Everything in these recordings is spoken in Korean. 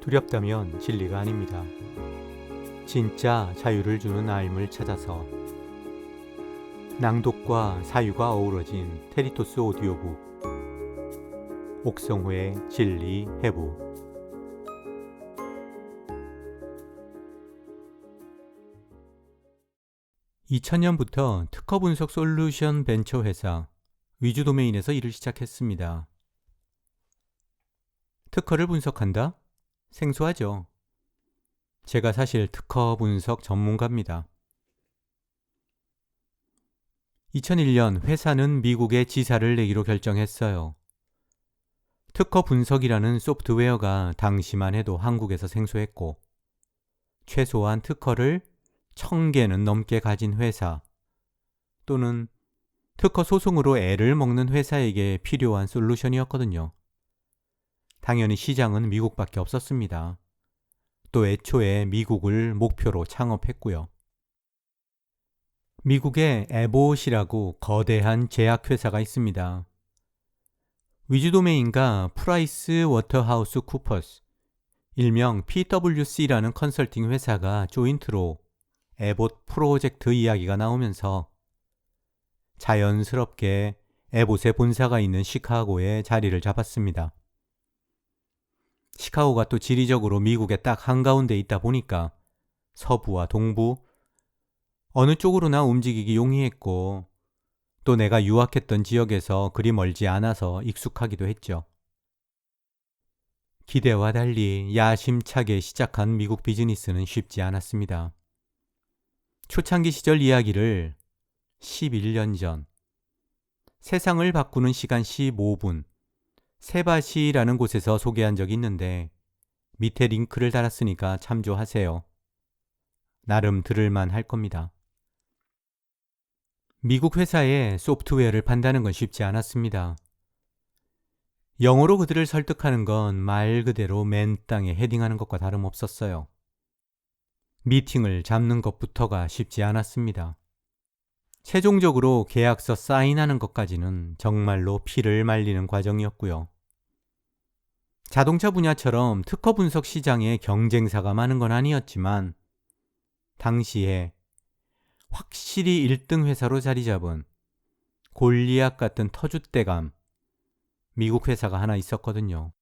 두렵다면 진리가 아닙니다. 진짜 자유를 주는 알을 찾아서 낭독과 사유가 어우러진 테리토스 오디오북 옥성호의 진리 해부. (2000년부터) 특허 분석 솔루션 벤처 회사 위주도메인에서 일을 시작했습니다. 특허를 분석한다? 생소하죠? 제가 사실 특허 분석 전문가입니다. 2001년 회사는 미국에 지사를 내기로 결정했어요. 특허 분석이라는 소프트웨어가 당시만 해도 한국에서 생소했고, 최소한 특허를 1000개는 넘게 가진 회사 또는 특허 소송으로 애를 먹는 회사에게 필요한 솔루션이었거든요. 당연히 시장은 미국밖에 없었습니다. 또 애초에 미국을 목표로 창업했고요. 미국에 에봇이라고 거대한 제약회사가 있습니다. 위주도메인과 프라이스 워터하우스 쿠퍼스, 일명 PwC라는 컨설팅 회사가 조인트로 에봇 프로젝트 이야기가 나오면서 자연스럽게 에봇의 본사가 있는 시카고에 자리를 잡았습니다. 시카고가 또 지리적으로 미국의 딱 한가운데 있다 보니까 서부와 동부 어느 쪽으로나 움직이기 용이했고, 또 내가 유학했던 지역에서 그리 멀지 않아서 익숙하기도 했죠. 기대와 달리 야심차게 시작한 미국 비즈니스는 쉽지 않았습니다. 초창기 시절 이야기를 11년 전, 세상을 바꾸는 시간 15분, 세바시라는 곳에서 소개한 적이 있는데 밑에 링크를 달았으니까 참조하세요. 나름 들을만 할 겁니다. 미국 회사에 소프트웨어를 판다는 건 쉽지 않았습니다. 영어로 그들을 설득하는 건 말 그대로 맨 땅에 헤딩하는 것과 다름없었어요. 미팅을 잡는 것부터가 쉽지 않았습니다. 최종적으로 계약서 사인하는 것까지는 정말로 피를 말리는 과정이었고요. 자동차 분야처럼 특허 분석 시장에 경쟁사가 많은 건 아니었지만 당시에 확실히 1등 회사로 자리 잡은 골리앗 같은 터줏대감 미국 회사가 하나 있었거든요.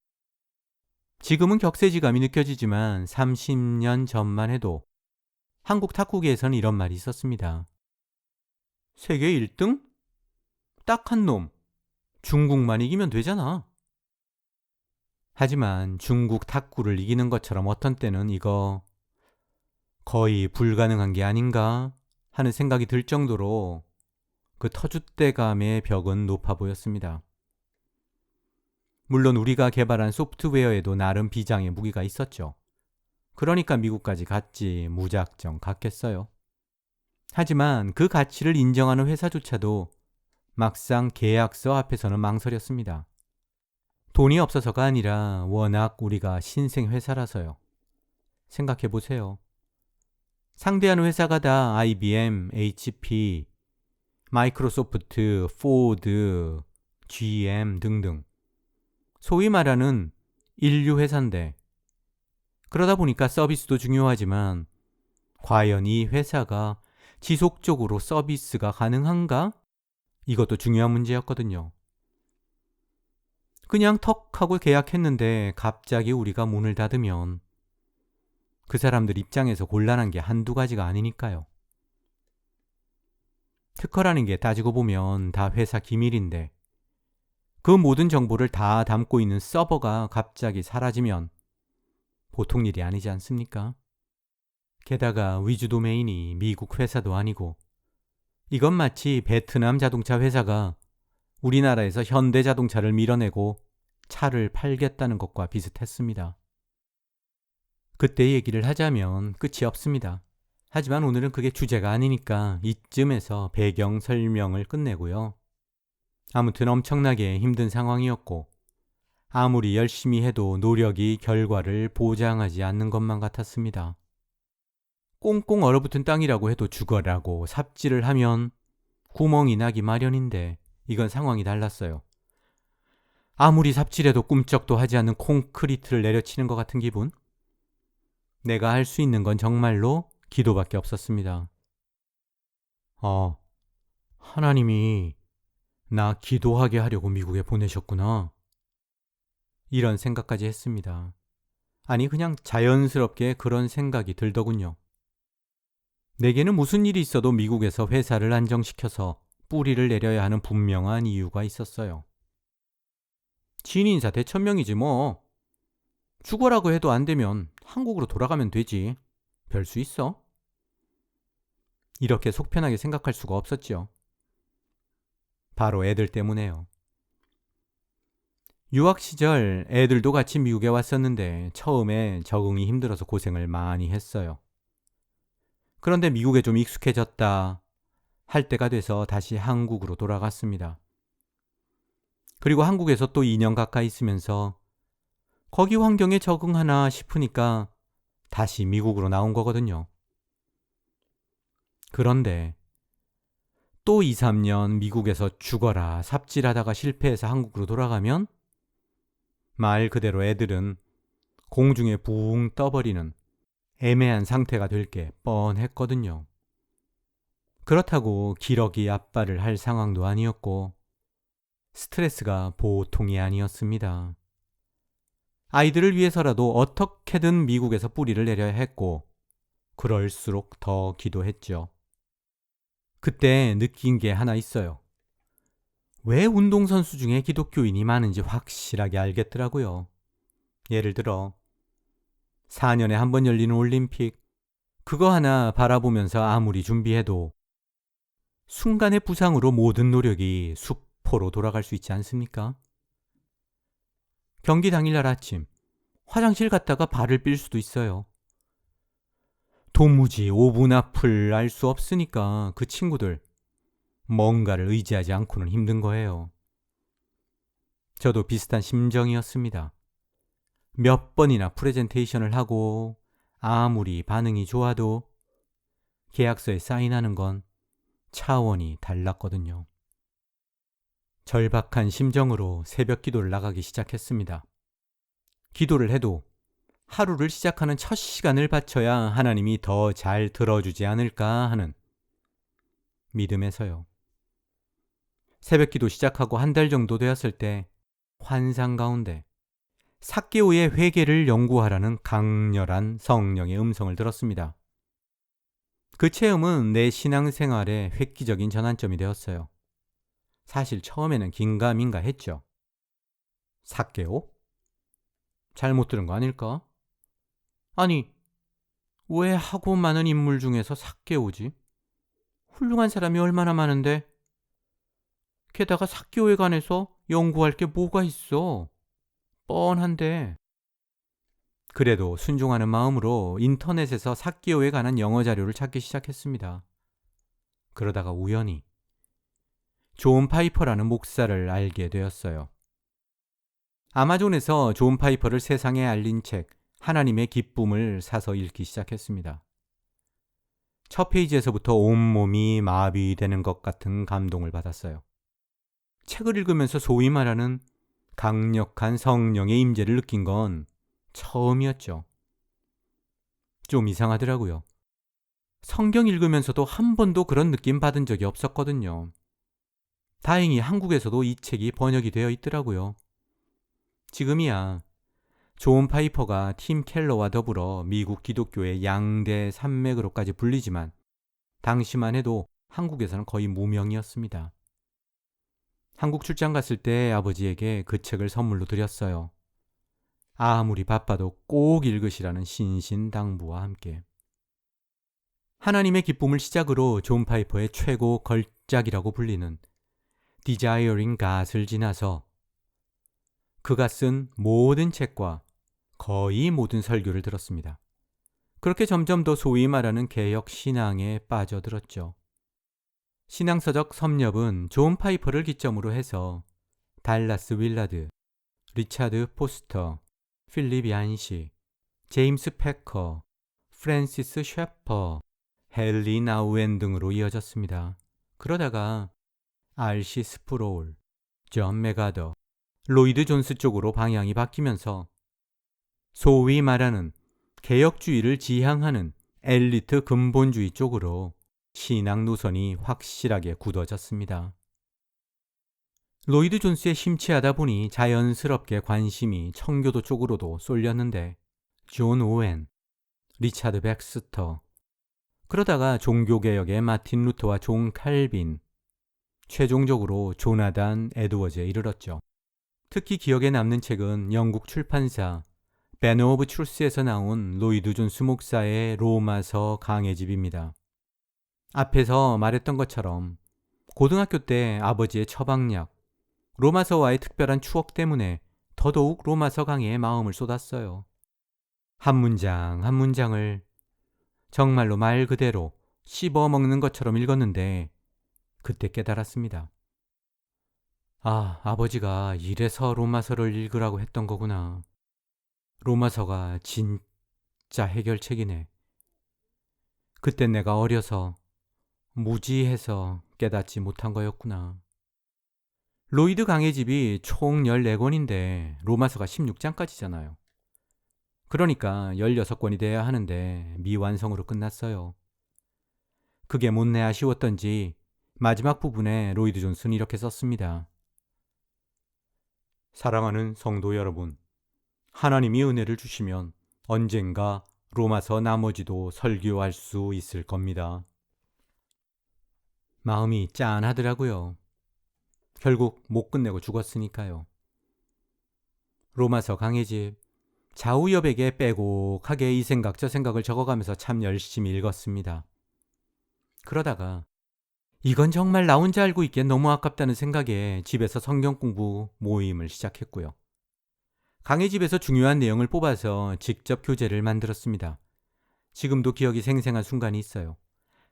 지금은 격세지감이 느껴지지만 30년 전만 해도 한국 탁구계에서는 이런 말이 있었습니다. 세계 1등? 딱 한 놈. 중국만 이기면 되잖아. 하지만 중국 탁구를 이기는 것처럼 어떤 때는 이거 거의 불가능한 게 아닌가 하는 생각이 들 정도로 그 터줏대감의 벽은 높아 보였습니다. 물론 우리가 개발한 소프트웨어에도 나름 비장의 무기가 있었죠. 그러니까 미국까지 갔지 무작정 갔겠어요. 하지만 그 가치를 인정하는 회사조차도 막상 계약서 앞에서는 망설였습니다. 돈이 없어서가 아니라 워낙 우리가 신생 회사라서요. 생각해 보세요. 상대하는 회사가 다 IBM, HP, 마이크로소프트, 포드, GM 등등. 소위 말하는 인류 회사인데, 그러다 보니까 서비스도 중요하지만 과연 이 회사가 지속적으로 서비스가 가능한가? 이것도 중요한 문제였거든요. 그냥 턱 하고 계약했는데 갑자기 우리가 문을 닫으면 그 사람들 입장에서 곤란한 게 한두 가지가 아니니까요. 특허라는 게 따지고 보면 다 회사 기밀인데 그 모든 정보를 다 담고 있는 서버가 갑자기 사라지면 보통 일이 아니지 않습니까? 게다가 위주도메인이 미국 회사도 아니고 이건 마치 베트남 자동차 회사가 우리나라에서 현대자동차를 밀어내고 차를 팔겠다는 것과 비슷했습니다. 그때 얘기를 하자면 끝이 없습니다. 하지만 오늘은 그게 주제가 아니니까 이쯤에서 배경 설명을 끝내고요. 아무튼 엄청나게 힘든 상황이었고 아무리 열심히 해도 노력이 결과를 보장하지 않는 것만 같았습니다. 꽁꽁 얼어붙은 땅이라고 해도 죽어라고 삽질을 하면 구멍이 나기 마련인데 이건 상황이 달랐어요. 아무리 삽질해도 꿈쩍도 하지 않는 콘크리트를 내려치는 것 같은 기분? 내가 할 수 있는 건 정말로 기도밖에 없었습니다. 하나님이 나 기도하게 하려고 미국에 보내셨구나. 이런 생각까지 했습니다. 아니, 그냥 자연스럽게 그런 생각이 들더군요. 내게는 무슨 일이 있어도 미국에서 회사를 안정시켜서 뿌리를 내려야 하는 분명한 이유가 있었어요. 진인사 대천명이지 뭐. 죽어라고 해도 안 되면 한국으로 돌아가면 되지. 별 수 있어? 이렇게 속편하게 생각할 수가 없었죠. 바로 애들 때문에요. 유학 시절 애들도 같이 미국에 왔었는데 처음에 적응이 힘들어서 고생을 많이 했어요. 그런데 미국에 좀 익숙해졌다 할 때가 돼서 다시 한국으로 돌아갔습니다. 그리고 한국에서 또 2년 가까이 있으면서 거기 환경에 적응하나 싶으니까 다시 미국으로 나온 거거든요. 그런데 또 2, 3년 미국에서 죽어라 삽질하다가 실패해서 한국으로 돌아가면 말 그대로 애들은 공중에 붕 떠버리는 애매한 상태가 될 게 뻔했거든요. 그렇다고 기러기 아빠를 할 상황도 아니었고 스트레스가 보통이 아니었습니다. 아이들을 위해서라도 어떻게든 미국에서 뿌리를 내려야 했고 그럴수록 더 기도했죠. 그때 느낀 게 하나 있어요. 왜 운동선수 중에 기독교인이 많은지 확실하게 알겠더라고요. 예를 들어 4년에 한 번 열리는 올림픽, 그거 하나 바라보면서 아무리 준비해도 순간의 부상으로 모든 노력이 수포로 돌아갈 수 있지 않습니까? 경기 당일날 아침 화장실 갔다가 발을 삘 수도 있어요. 도무지 5분 앞을 알 수 없으니까 그 친구들 뭔가를 의지하지 않고는 힘든 거예요. 저도 비슷한 심정이었습니다. 몇 번이나 프레젠테이션을 하고 아무리 반응이 좋아도 계약서에 사인하는 건 차원이 달랐거든요. 절박한 심정으로 새벽 기도를 나가기 시작했습니다. 기도를 해도 하루를 시작하는 첫 시간을 바쳐야 하나님이 더 잘 들어주지 않을까 하는 믿음에서요. 새벽 기도 시작하고 한 달 정도 되었을 때 환상 가운데 삭개오의 회개를 연구하라는 강렬한 성령의 음성을 들었습니다. 그 체험은 내 신앙생활의 획기적인 전환점이 되었어요. 사실 처음에는 긴가민가 했죠. 삭개오? 잘못 들은 거 아닐까? 아니, 왜 하고 많은 인물 중에서 삭개오지? 훌륭한 사람이 얼마나 많은데? 게다가 삭개오에 관해서 연구할 게 뭐가 있어? 뻔한데. 그래도 순종하는 마음으로 인터넷에서 삭개오에 관한 영어 자료를 찾기 시작했습니다. 그러다가 우연히 존 파이퍼라는 목사를 알게 되었어요. 아마존에서 존 파이퍼를 세상에 알린 책 하나님의 기쁨을 사서 읽기 시작했습니다. 첫 페이지에서부터 온몸이 마비되는 것 같은 감동을 받았어요. 책을 읽으면서 소위 말하는 강력한 성령의 임재를 느낀 건 처음이었죠. 좀 이상하더라고요. 성경 읽으면서도 한 번도 그런 느낌 받은 적이 없었거든요. 다행히 한국에서도 이 책이 번역이 되어 있더라고요. 지금이야 존 파이퍼가 팀 켈러와 더불어 미국 기독교의 양대 산맥으로까지 불리지만 당시만 해도 한국에서는 거의 무명이었습니다. 한국 출장 갔을 때 아버지에게 그 책을 선물로 드렸어요. 아무리 바빠도 꼭 읽으시라는 신신당부와 함께. 하나님의 기쁨을 시작으로 존 파이퍼의 최고 걸작이라고 불리는 Desiring God을 지나서 그가 쓴 모든 책과 거의 모든 설교를 들었습니다. 그렇게 점점 더 소위 말하는 개혁 신앙에 빠져들었죠. 신앙서적 섭렵은 존 파이퍼를 기점으로 해서 달라스 윌라드, 리차드 포스터, 필립 얀시, 제임스 패커, 프랜시스 셰퍼, 헨리 나우엔 등으로 이어졌습니다. 그러다가 R.C. 스프로울, 존 메가더, 로이드 존스 쪽으로 방향이 바뀌면서 소위 말하는 개혁주의를 지향하는 엘리트 근본주의 쪽으로 신앙 노선이 확실하게 굳어졌습니다. 로이드 존스에 심취하다 보니 자연스럽게 관심이 청교도 쪽으로도 쏠렸는데 존 오웬, 리차드 백스터, 그러다가 종교개혁의 마틴 루터와 존 칼빈, 최종적으로 조나단 에드워즈에 이르렀죠. 특히 기억에 남는 책은 영국 출판사 배너 오브 트루스에서 나온 로이드 존스 목사의 로마서 강해집입니다. 앞에서 말했던 것처럼 고등학교 때 아버지의 처방약, 로마서와의 특별한 추억 때문에 더더욱 로마서 강해에 마음을 쏟았어요. 한 문장 한 문장을 정말로 말 그대로 씹어 먹는 것처럼 읽었는데 그때 깨달았습니다. 아, 아버지가 이래서 로마서를 읽으라고 했던 거구나. 로마서가 진짜 해결책이네. 그땐 내가 어려서 무지해서 깨닫지 못한 거였구나. 로이드 강해집이 총 14권인데 로마서가 16장까지잖아요. 그러니까 16권이 돼야 하는데 미완성으로 끝났어요. 그게 못내 아쉬웠던지 마지막 부분에 로이드 존스는 이렇게 썼습니다. 사랑하는 성도 여러분, 하나님이 은혜를 주시면 언젠가 로마서 나머지도 설교할 수 있을 겁니다. 마음이 짠하더라고요. 결국 못 끝내고 죽었으니까요. 로마서 강해집, 좌우여백에 빼곡하게 이 생각 저 생각을 적어가면서 참 열심히 읽었습니다. 그러다가 이건 정말 나 혼자 알고 있기엔 너무 아깝다는 생각에 집에서 성경 공부 모임을 시작했고요. 강해집에서 중요한 내용을 뽑아서 직접 교재를 만들었습니다. 지금도 기억이 생생한 순간이 있어요.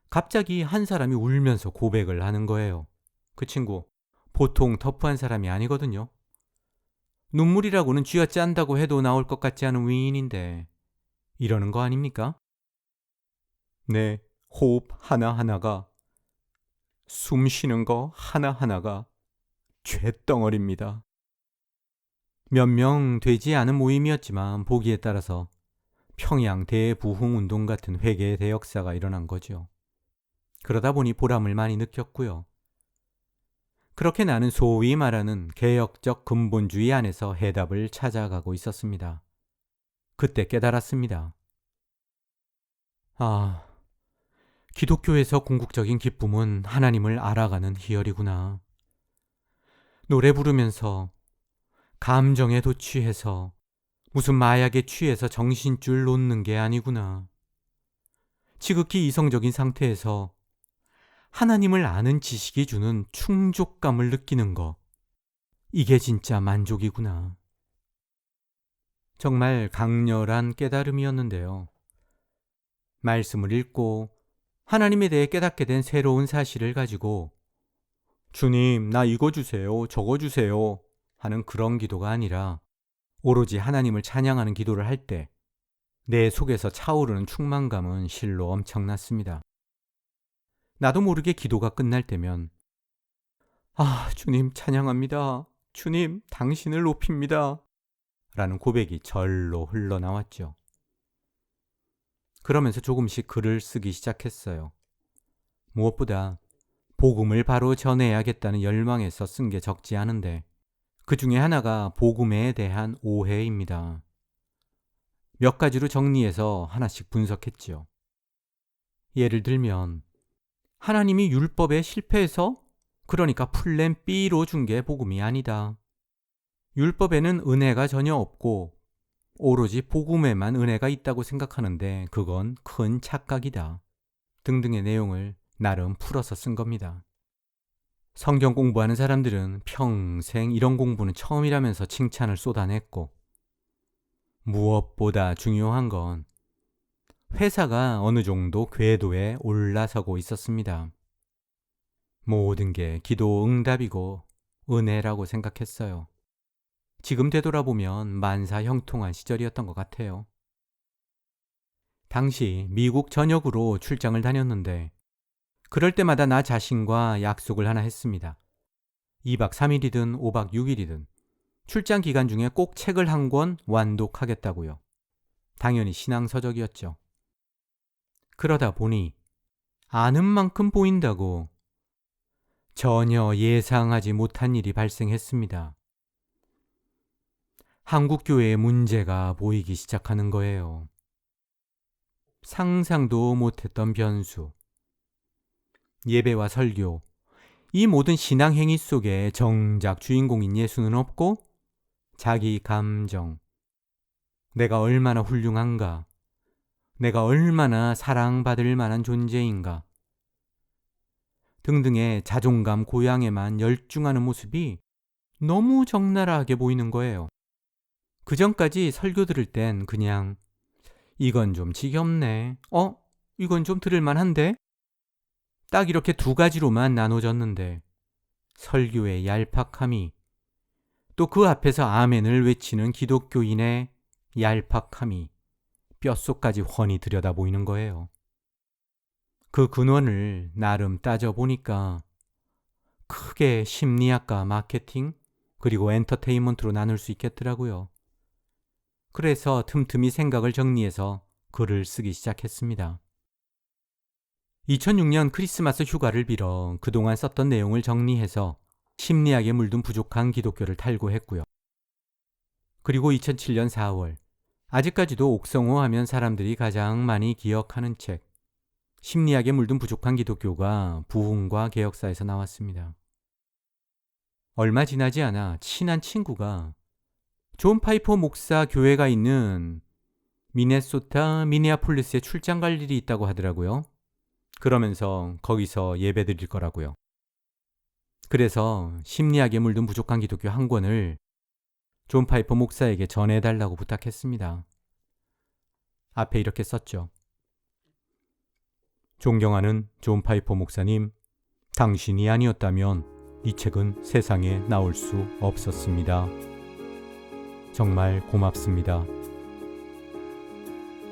갑자기 한 사람이 울면서 고백을 하는 거예요. 그 친구 보통 터프한 사람이 아니거든요. 눈물이라고는 쥐어짠다고 해도 나올 것 같지 않은 위인인데 이러는 거 아닙니까? 네, 호흡 하나하나가, 숨 쉬는 거 하나하나가 쇳덩어리입니다. 몇 명 되지 않은 모임이었지만 보기에 따라서 평양 대부흥운동 같은 회개의 대역사가 일어난 거죠. 그러다 보니 보람을 많이 느꼈고요. 그렇게 나는 소위 말하는 개혁적 근본주의 안에서 해답을 찾아가고 있었습니다. 그때 깨달았습니다. 아, 기독교에서 궁극적인 기쁨은 하나님을 알아가는 희열이구나. 노래 부르면서 감정에 도취해서 무슨 마약에 취해서 정신줄 놓는 게 아니구나. 지극히 이성적인 상태에서 하나님을 아는 지식이 주는 충족감을 느끼는 거. 이게 진짜 만족이구나. 정말 강렬한 깨달음이었는데요. 말씀을 읽고 하나님에 대해 깨닫게 된 새로운 사실을 가지고 주님, 나 이거 주세요, 저거 주세요 하는 그런 기도가 아니라 오로지 하나님을 찬양하는 기도를 할 때 내 속에서 차오르는 충만감은 실로 엄청났습니다. 나도 모르게 기도가 끝날 때면 아, 주님 찬양합니다. 주님, 당신을 높입니다. 라는 고백이 절로 흘러나왔죠. 그러면서 조금씩 글을 쓰기 시작했어요. 무엇보다 복음을 바로 전해야겠다는 열망에서 쓴 게 적지 않은데 그 중에 하나가 복음에 대한 오해입니다. 몇 가지로 정리해서 하나씩 분석했죠. 예를 들면 하나님이 율법에 실패해서 그러니까 플랜 B로 준 게 복음이 아니다. 율법에는 은혜가 전혀 없고 오로지 복음에만 은혜가 있다고 생각하는데 그건 큰 착각이다. 등등의 내용을 나름 풀어서 쓴 겁니다. 성경 공부하는 사람들은 평생 이런 공부는 처음이라면서 칭찬을 쏟아냈고 무엇보다 중요한 건 회사가 어느 정도 궤도에 올라서고 있었습니다. 모든 게 기도 응답이고 은혜라고 생각했어요. 지금 되돌아보면 만사 형통한 시절이었던 것 같아요. 당시 미국 전역으로 출장을 다녔는데 그럴 때마다 나 자신과 약속을 하나 했습니다. 2박 3일이든 5박 6일이든 출장 기간 중에 꼭 책을 한 권 완독하겠다고요. 당연히 신앙서적이었죠. 그러다 보니 아는 만큼 보인다고 전혀 예상하지 못한 일이 발생했습니다. 한국교회에 문제가 보이기 시작하는 거예요. 상상도 못했던 변수. 예배와 설교, 이 모든 신앙 행위 속에 정작 주인공인 예수는 없고 자기 감정, 내가 얼마나 훌륭한가, 내가 얼마나 사랑받을 만한 존재인가 등등의 자존감 고양에만 열중하는 모습이 너무 적나라하게 보이는 거예요. 그전까지 설교 들을 땐 그냥 이건 좀 지겹네, 이건 좀 들을만한데? 딱 이렇게 두 가지로만 나눠졌는데 설교의 얄팍함이, 또 그 앞에서 아멘을 외치는 기독교인의 얄팍함이 뼛속까지 훤히 들여다 보이는 거예요. 그 근원을 나름 따져보니까 크게 심리학과 마케팅 그리고 엔터테인먼트로 나눌 수 있겠더라고요. 그래서 틈틈이 생각을 정리해서 글을 쓰기 시작했습니다. 2006년 크리스마스 휴가를 빌어 그동안 썼던 내용을 정리해서 심리학에 물든 부족한 기독교를 탈고했고요. 그리고 2007년 4월, 아직까지도 옥성호 하면 사람들이 가장 많이 기억하는 책, 심리학에 물든 부족한 기독교가 부흥과 개혁사에서 나왔습니다. 얼마 지나지 않아 친한 친구가 존 파이퍼 목사 교회가 있는 미네소타 미네아폴리스에 출장 갈 일이 있다고 하더라고요. 그러면서 거기서 예배 드릴 거라고요. 그래서 심리학에 물든 부족한 기독교 한 권을 존 파이퍼 목사에게 전해달라고 부탁했습니다. 앞에 이렇게 썼죠. 존경하는 존 파이퍼 목사님, 당신이 아니었다면 이 책은 세상에 나올 수 없었습니다. 정말 고맙습니다.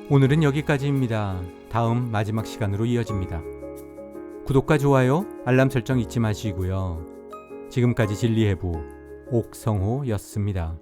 오늘은 여기까지입니다. 다음 마지막 시간으로 이어집니다. 구독과 좋아요, 알람 설정 잊지 마시고요. 지금까지 진리해부 옥성호였습니다.